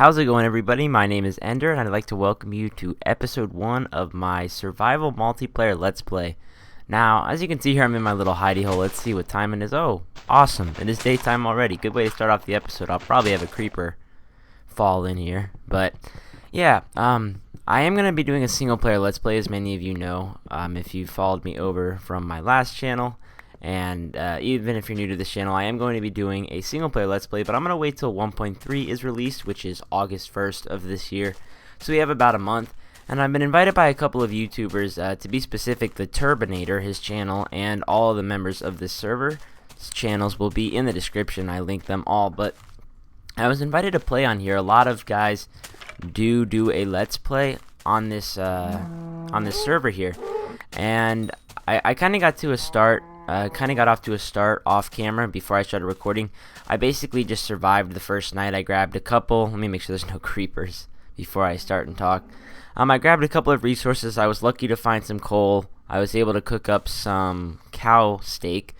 How's it going, everybody? My name is Ender, and I'd like to welcome you to episode 1 of my survival multiplayer Let's Play. Now, as you can see here, I'm in my little hidey hole. Let's see what time it is. Oh, awesome. It is daytime already. Good way to start off the episode. I'll probably have a creeper fall in here. But, yeah, I am going to be doing a single player Let's Play, as many of you know, if you followed me over from my last channel. And even if you're new to this channel, I am going to be doing a single player Let's Play, but I'm going to wait till 1.3 is released, which is August 1st of this year. So we have about a month. And I've been invited by a couple of YouTubers, to be specific, the Turbinator, his channel, and all of the members of this server. His channels will be in the description. I link them all. But I was invited to play on here. A lot of guys do a Let's Play on this server here. And I kind of got to a start. Got off to a start off camera before I started recording. I basically just survived the first night. I grabbed a couple. Let me make sure there's no creepers before I start and talk. I grabbed a couple of resources. I was lucky to find some coal. I was able to cook up some cow steak,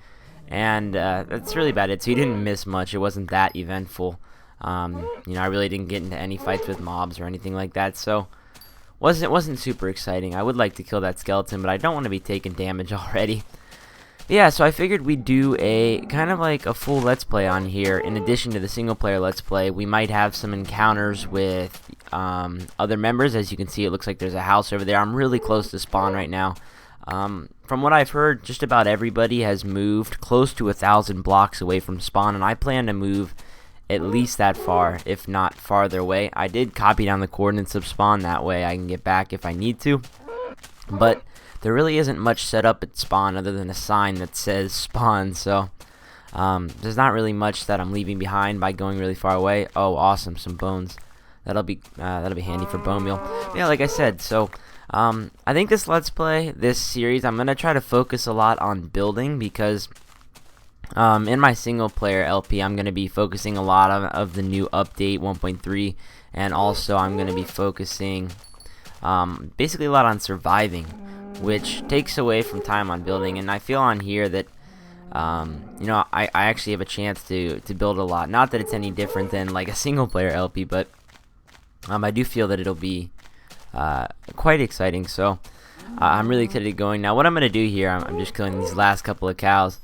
and that's really about it. So you didn't miss much. It wasn't that eventful. I really didn't get into any fights with mobs or anything like that. So wasn't super exciting. I would like to kill that skeleton, but I don't want to be taking damage already. Yeah, so I figured we'd do a kind of like a full Let's Play on here. In addition to the single player Let's Play, we might have some encounters with other members. As you can see, it looks like there's a house over there. I'm really close to spawn right now. From what I've heard, just about everybody has moved close to 1,000 blocks away from spawn, and I plan to move at least that far, if not farther away. I did copy down the coordinates of spawn, that way I can get back if I need to. But there really isn't much set up at spawn other than a sign that says spawn, so there's not really much that I'm leaving behind by going really far away. Oh, awesome, some bones. That'll be handy for bone meal. Yeah, like I said, so I think this Let's Play, this series, I'm gonna try to focus a lot on building because in my single player LP, I'm gonna be focusing a lot of the new update 1.3, and also I'm gonna be focusing basically a lot on surviving, which takes away from time on building. And I feel on here that I actually have a chance to build a lot. Not that it's any different than like a single player LP, but I do feel that it'll be quite exciting. So I'm really excited to going. Now what I'm gonna do here, I'm just killing these last couple of cows,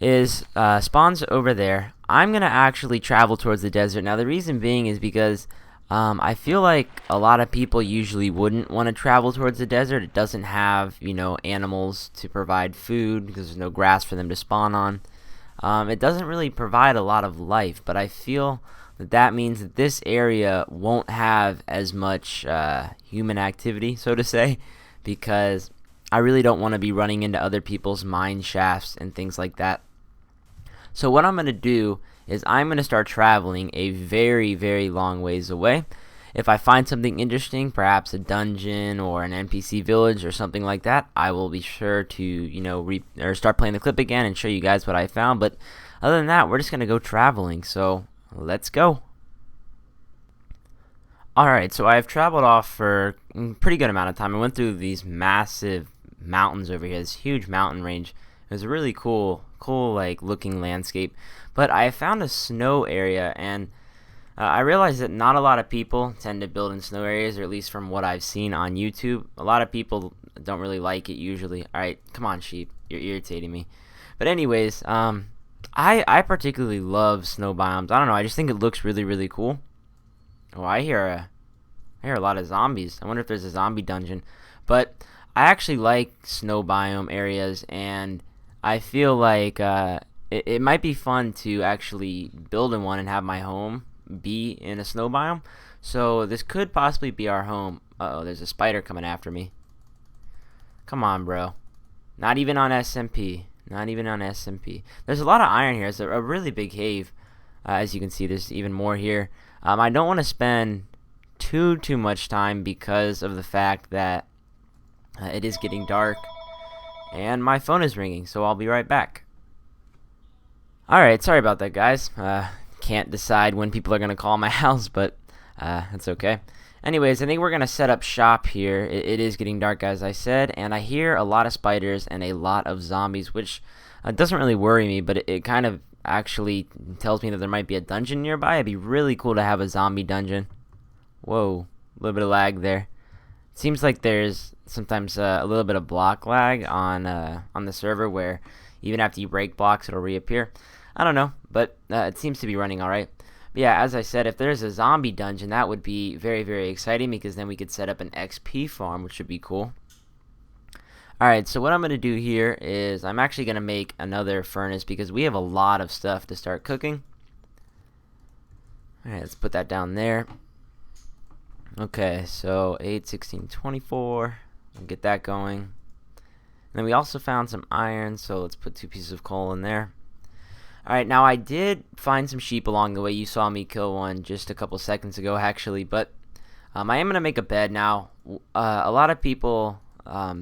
is spawns over there. I'm gonna actually travel towards the desert. Now the reason being is because I feel like a lot of people usually wouldn't want to travel towards the desert. It doesn't have, animals to provide food because there's no grass for them to spawn on. It doesn't really provide a lot of life, but I feel that means that this area won't have as much human activity, so to say, because I really don't want to be running into other people's mine shafts and things like that. So what I'm going to do is I'm going to start traveling a very, very long ways away. If I find something interesting, perhaps a dungeon or an NPC village or something like that, I will be sure to, start playing the clip again and show you guys what I found. But other than that, we're just going to go traveling. So let's go. Alright, so I've traveled off for a pretty good amount of time. I went through these massive mountains over here, this huge mountain range. It was a really cool like looking landscape. But I found a snow area, and I realized that not a lot of people tend to build in snow areas, or at least from what I've seen on YouTube. A lot of people don't really like it usually. Alright, come on sheep, you're irritating me. But anyways, I particularly love snow biomes. I don't know, I just think it looks really, really cool. Oh, I hear a lot of zombies. I wonder if there's a zombie dungeon. But I actually like snow biome areas, and I feel like it might be fun to actually build in one and have my home be in a snow biome. So this could possibly be our home. Uh-oh, there's a spider coming after me. Come on, bro. Not even on SMP. Not even on SMP. There's a lot of iron here. It's a really big cave. As you can see, there's even more here. I don't want to spend too much time because of the fact that it is getting dark and my phone is ringing, so I'll be right back. Alright, sorry about that, guys. Can't decide when people are going to call my house, but that's okay. Anyways, I think we're going to set up shop here. It is getting dark, as I said, and I hear a lot of spiders and a lot of zombies, which doesn't really worry me, but it kind of actually tells me that there might be a dungeon nearby. It'd be really cool to have a zombie dungeon. Whoa, a little bit of lag there. It seems like there's sometimes a little bit of block lag on the server, where even after you break blocks, it'll reappear. I don't know, but it seems to be running all right. But yeah, as I said, if there's a zombie dungeon, that would be very, very exciting, because then we could set up an XP farm, which would be cool. Alright, so what I'm going to do here is I'm actually going to make another furnace, because we have a lot of stuff to start cooking. Alright, let's put that down there. Okay, so 8, 16, 24. We'll get that going. And then we also found some iron, so let's put 2 pieces of coal in there. Alright, now I did find some sheep along the way. You saw me kill one just a couple seconds ago, actually, but I am going to make a bed now. A lot of people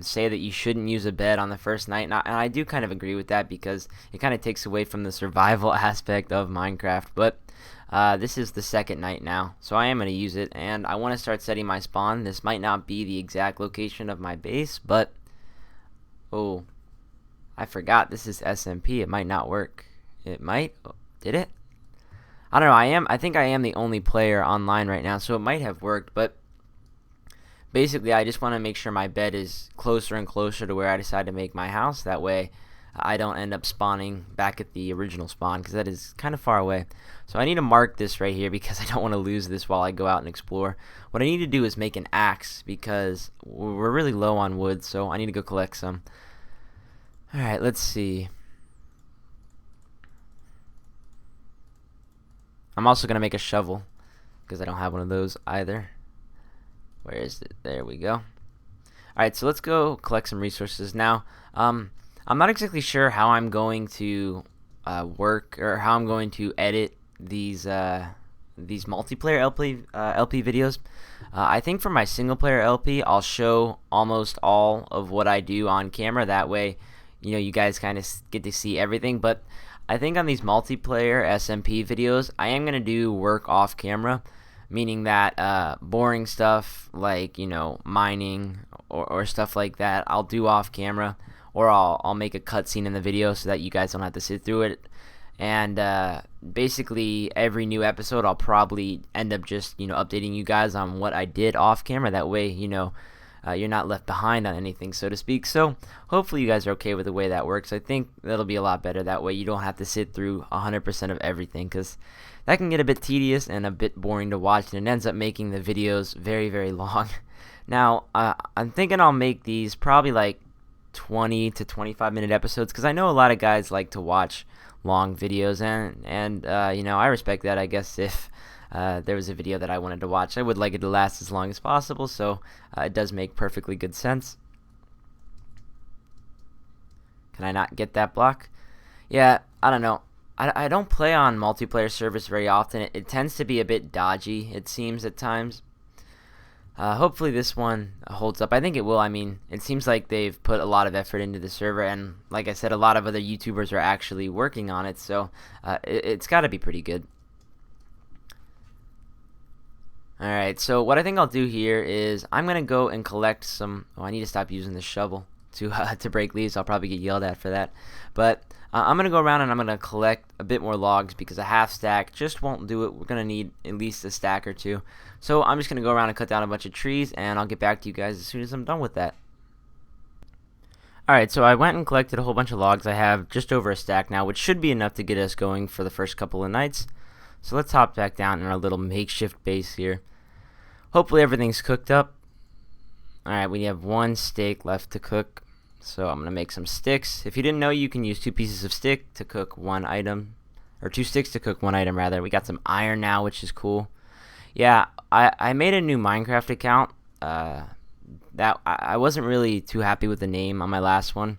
say that you shouldn't use a bed on the first night, and I do kind of agree with that, because it kind of takes away from the survival aspect of Minecraft. But this is the second night now, so I am going to use it, and I want to start setting my spawn. This might not be the exact location of my base, but oh, I forgot this is SMP. It might not work. It might. Oh, did it? I don't know. I think I am the only player online right now, so it might have worked, but basically, I just want to make sure my bed is closer and closer to where I decide to make my house. That way, I don't end up spawning back at the original spawn, because that is kind of far away. So I need to mark this right here, because I don't want to lose this while I go out and explore. What I need to do is make an axe, because we're really low on wood, so I need to go collect some. Alright, let's see. I'm also going to make a shovel, because I don't have one of those either. Where is it? There we go. Alright, so let's go collect some resources. Now, I'm not exactly sure how I'm going to work, or how I'm going to edit these multiplayer LP videos. I think for my single player LP, I'll show almost all of what I do on camera. That way, you guys kind of get to see everything. But I think on these multiplayer SMP videos, I am going to do work off camera. Meaning that boring stuff like, mining or stuff like that, I'll do off camera, or I'll make a cutscene in the video so that you guys don't have to sit through it. And basically every new episode, I'll probably end up just updating you guys on what I did off camera. That way, you're not left behind on anything, so to speak. So hopefully you guys are okay with the way that works. I think that'll be a lot better. That way you don't have to sit through 100% of everything, because that can get a bit tedious and a bit boring to watch, and it ends up making the videos very, very long. Now, I'm thinking I'll make these probably like 20 to 25 minute episodes, because I know a lot of guys like to watch long videos, and I respect that. I guess if there was a video that I wanted to watch, I would like it to last as long as possible, so it does make perfectly good sense. Can I not get that block? Yeah, I don't know. I don't play on multiplayer servers very often. It tends to be a bit dodgy, it seems, at times. Hopefully this one holds up. I think it will. I mean, it seems like they've put a lot of effort into the server, and like I said, a lot of other YouTubers are actually working on it, so it's got to be pretty good. Alright, so what I think I'll do here is I'm going to go and collect some... Oh, I need to stop using the shovel to break leaves. I'll probably get yelled at for that. But I'm going to go around and I'm going to collect a bit more logs, because a half stack just won't do it. We're going to need at least a stack or two. So I'm just going to go around and cut down a bunch of trees, and I'll get back to you guys as soon as I'm done with that. Alright, so I went and collected a whole bunch of logs. I have just over a stack now, which should be enough to get us going for the first couple of nights. So let's hop back down in our little makeshift base here. Hopefully everything's cooked up. Alright, we have one steak left to cook. So I'm going to make some sticks. If you didn't know, you can use 2 pieces of stick to cook one item. Or 2 sticks to cook one item, rather. We got some iron now, which is cool. Yeah, I made a new Minecraft account. That I wasn't really too happy with the name on my last one.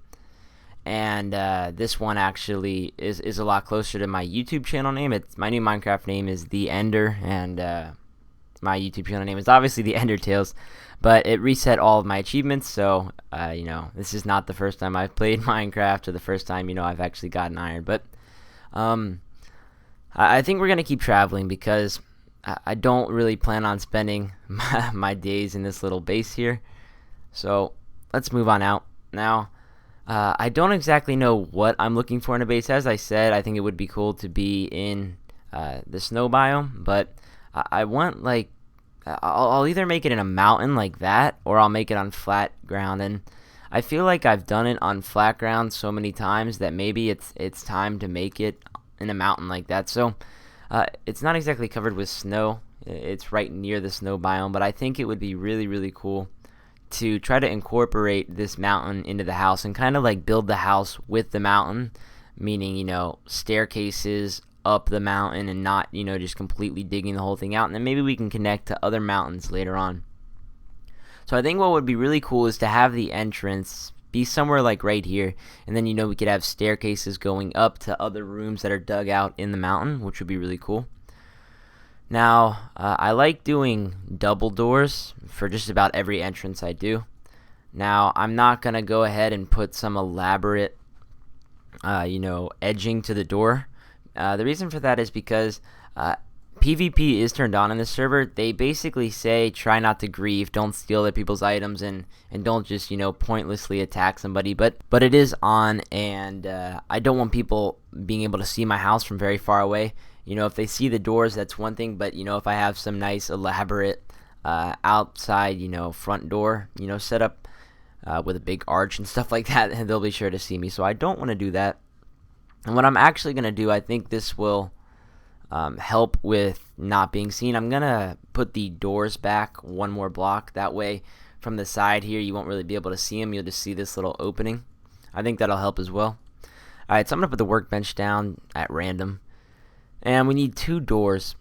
And this one actually is a lot closer to my YouTube channel name. My new Minecraft name is TheEnder, and my YouTube channel name is obviously TheEnderTales, but it reset all of my achievements, so this is not the first time I've played Minecraft, or the first time I've actually gotten iron. But I think we're gonna keep traveling, because I don't really plan on spending my days in this little base here. So let's move on out. Now, I don't exactly know what I'm looking for in a base. As I said, I think it would be cool to be in the snow biome, but I want like I'll either make it in a mountain like that, or I'll make it on flat ground. And I feel like I've done it on flat ground so many times that maybe it's time to make it in a mountain like that. So it's not exactly covered with snow. It's right near the snow biome, but I think it would be really, really cool to try to incorporate this mountain into the house and kind of like build the house with the mountain, meaning, staircases up the mountain and not, just completely digging the whole thing out. And then maybe we can connect to other mountains later on. So I think what would be really cool is to have the entrance be somewhere like right here, and then we could have staircases going up to other rooms that are dug out in the mountain, which would be really cool. Now, I like doing double doors for just about every entrance I do. Now, I'm not going to go ahead and put some elaborate, edging to the door. The reason for that is because PvP is turned on in this server. They basically say try not to grieve, don't steal other people's items, and don't just, pointlessly attack somebody. But it is on, and I don't want people being able to see my house from very far away. If they see the doors, that's one thing, but, if I have some nice elaborate outside, front door, set up with a big arch and stuff like that, and they'll be sure to see me. So I don't want to do that. And what I'm actually going to do, I think this will help with not being seen. I'm going to put the doors back one more block. That way, from the side here, you won't really be able to see them. You'll just see this little opening. I think that'll help as well. Alright, so I'm going to put the workbench down at random. And we need 2 doors.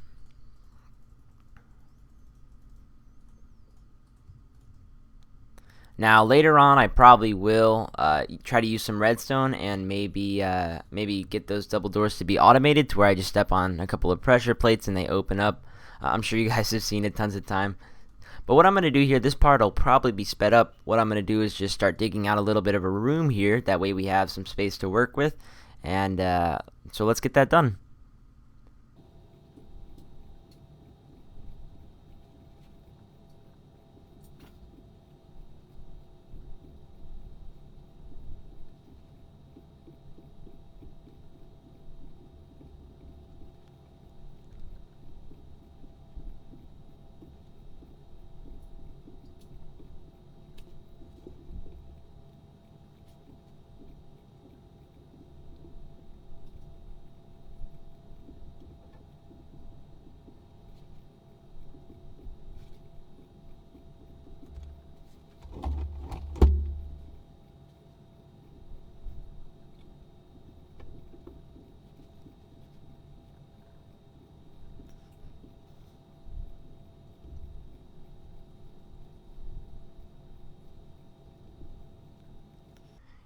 Now later on, I probably will try to use some redstone and maybe get those double doors to be automated, to where I just step on a couple of pressure plates and they open up. I'm sure you guys have seen it tons of time. But what I'm going to do here, this part will probably be sped up. What I'm going to do is just start digging out a little bit of a room here. That way we have some space to work with. And so let's get that done.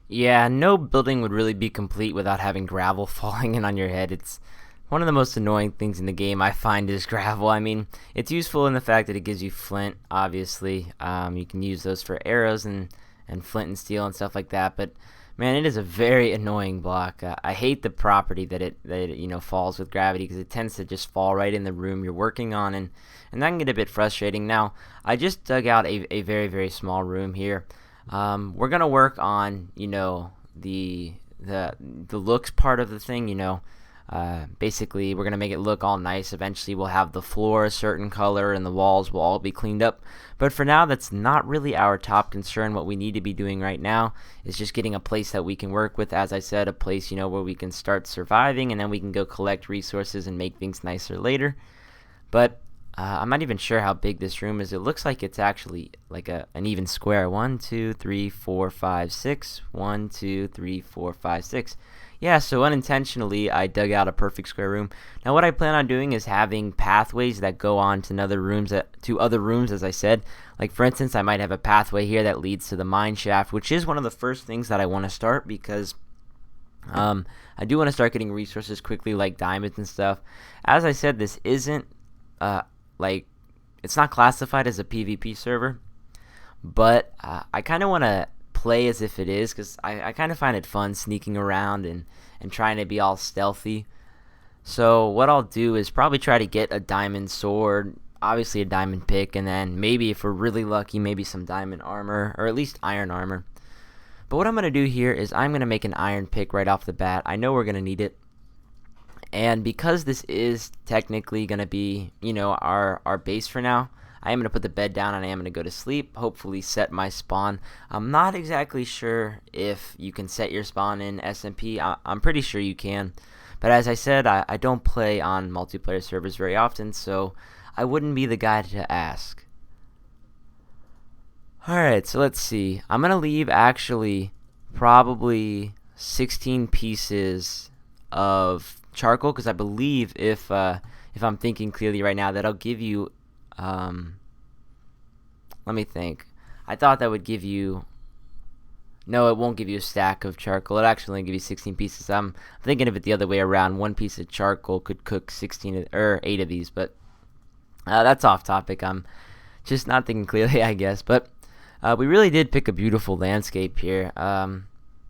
Yeah, no building would really be complete without having gravel falling in on your head. It's one of the most annoying things in the game, I find, is gravel. I mean, it's useful in the fact that it gives you flint, obviously. You can use those for arrows and flint and steel and stuff like that. But man, it is a very annoying block. I hate the property that it falls with gravity, because it tends to just fall right in the room you're working on, and that can get a bit frustrating. Now, I just dug out a very, very small room here. We're gonna work on the looks part of the thing. Basically we're gonna make it look all nice. Eventually we'll have the floor a certain color and the walls will all be cleaned up, but for now that's not really our top concern. What we need to be doing right now is just getting a place that we can work with. As I said, a place where we can start surviving, and then we can go collect resources and make things nicer later. But I'm not even sure how big this room is. It looks like it's actually like an even square. 1, 2, 3, 4, 5, 6. 1, 2, 3, 4, 5, 6. Yeah, so unintentionally, I dug out a perfect square room. Now, what I plan on doing is having pathways that go on to other rooms, as I said. Like, for instance, I might have a pathway here that leads to the mine shaft, which is one of the first things that I want to start, because I do want to start getting resources quickly, like diamonds and stuff. As I said, this isn't it's not classified as a PvP server, but I kind of want to play as if it is, because I kind of find it fun sneaking around and trying to be all stealthy. So what I'll do is probably try to get a diamond sword, obviously a diamond pick, and then maybe, if we're really lucky, maybe some diamond armor, or at least iron armor. But what I'm going to do here is I'm going to make an iron pick right off the bat. I know we're going to need it. And because this is technically going to be, our base for now, I am going to put the bed down and I am going to go to sleep, hopefully set my spawn. I'm not exactly sure if you can set your spawn in SMP. I'm pretty sure you can. But as I said, I don't play on multiplayer servers very often, so I wouldn't be the guy to ask. Alright, so let's see. I'm going to leave actually probably 16 pieces of charcoal, because I believe if I'm thinking clearly right now, that'll give you let me think. I thought that would give you, no, it won't give you a stack of charcoal. It actually only give you 16 pieces. I'm thinking of it the other way around. One piece of charcoal could cook 16 or 8 of these, but that's off topic. I'm just not thinking clearly, I guess. But we really did pick a beautiful landscape here.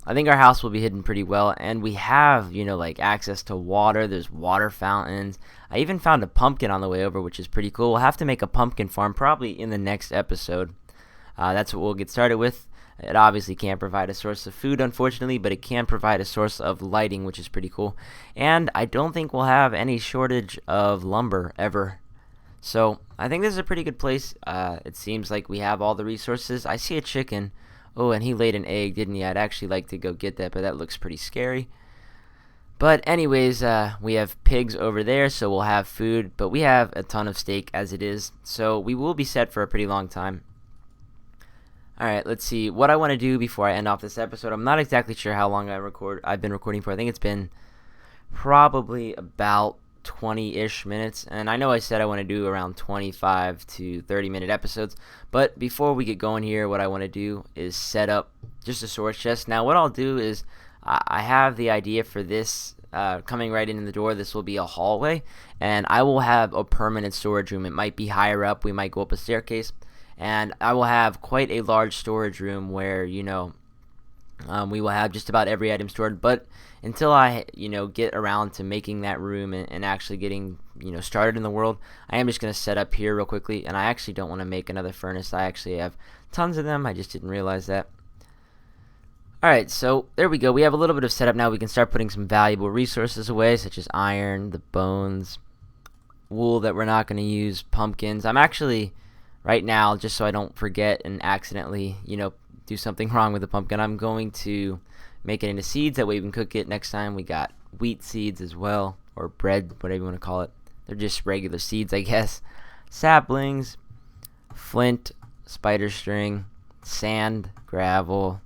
I think our house will be hidden pretty well, and we have, like access to water. There's water fountains. I even found a pumpkin on the way over, which is pretty cool. We'll have to make a pumpkin farm probably in the next episode. That's what we'll get started with. It obviously can't provide a source of food, unfortunately, but it can provide a source of lighting, which is pretty cool. And I don't think we'll have any shortage of lumber ever. So I think this is a pretty good place. It seems like we have all the resources. I see a chicken. Oh, and he laid an egg, didn't he? I'd actually like to go get that, but that looks pretty scary. But anyways, we have pigs over there, so we'll have food. But we have a ton of steak as it is, so we will be set for a pretty long time. Alright, let's see. What I want to do before I end off this episode, I'm not exactly sure how long I've been recording for. I think it's been probably about 20-ish minutes, and I know I said I want to do around 25 to 30-minute episodes, but before we get going here, what I want to do is set up just a storage chest. Now what I'll do is I have the idea for this coming right in the door. This will be a hallway, and I will have a permanent storage room. It might be higher up. We might go up a staircase, and I will have quite a large storage room where we will have just about every item stored. But until I get around to making that room and actually getting started in the world, I am just going to set up here real quickly. And I actually don't want to make another furnace. I actually have tons of them. I just didn't realize that. Alright, so there we go. We have a little bit of setup now. We can start putting some valuable resources away, such as iron, the bones, wool that we're not going to use, pumpkins. I'm actually, right now, just so I don't forget and accidentally do something wrong with the pumpkin, I'm going to make it into seeds. That way we can cook it next time. We got wheat seeds as well, or bread, whatever you want to call it. They're just regular seeds, I guess. Saplings, flint, spider string, sand, gravel,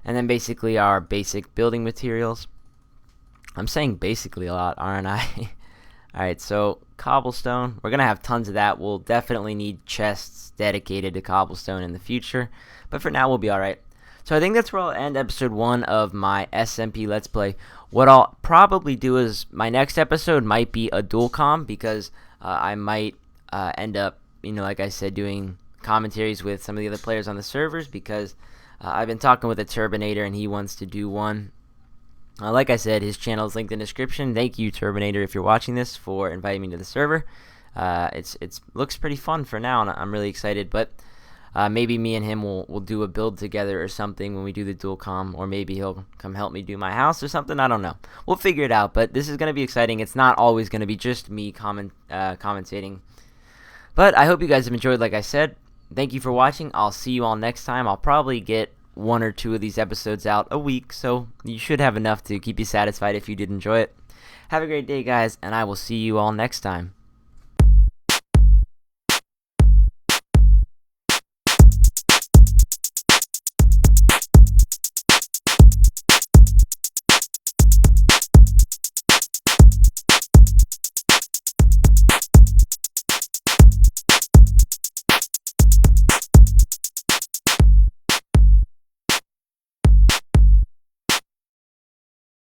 and then basically our basic building materials. I'm saying basically a lot, aren't I? Alright, so cobblestone. We're going to have tons of that. We'll definitely need chests dedicated to cobblestone in the future, but for now we'll be alright. So I think that's where I'll end episode 1 of my SMP Let's Play. What I'll probably do is my next episode might be a dual comm, because I might end up, like I said, doing commentaries with some of the other players on the servers, because I've been talking with a Turbinator and he wants to do one. Like I said, his channel is linked in the description. Thank you, Turbinator, if you're watching this, for inviting me to the server. It looks pretty fun for now, and I'm really excited. But maybe me and him will do a build together or something when we do the dual comm, or maybe he'll come help me do my house or something. I don't know. We'll figure it out. But this is going to be exciting. It's not always going to be just me commentating. But I hope you guys have enjoyed. Like I said, thank you for watching. I'll see you all next time. I'll probably get 1 or 2 of these episodes out a week, so you should have enough to keep you satisfied if you did enjoy it. Have a great day, guys, and I will see you all next time.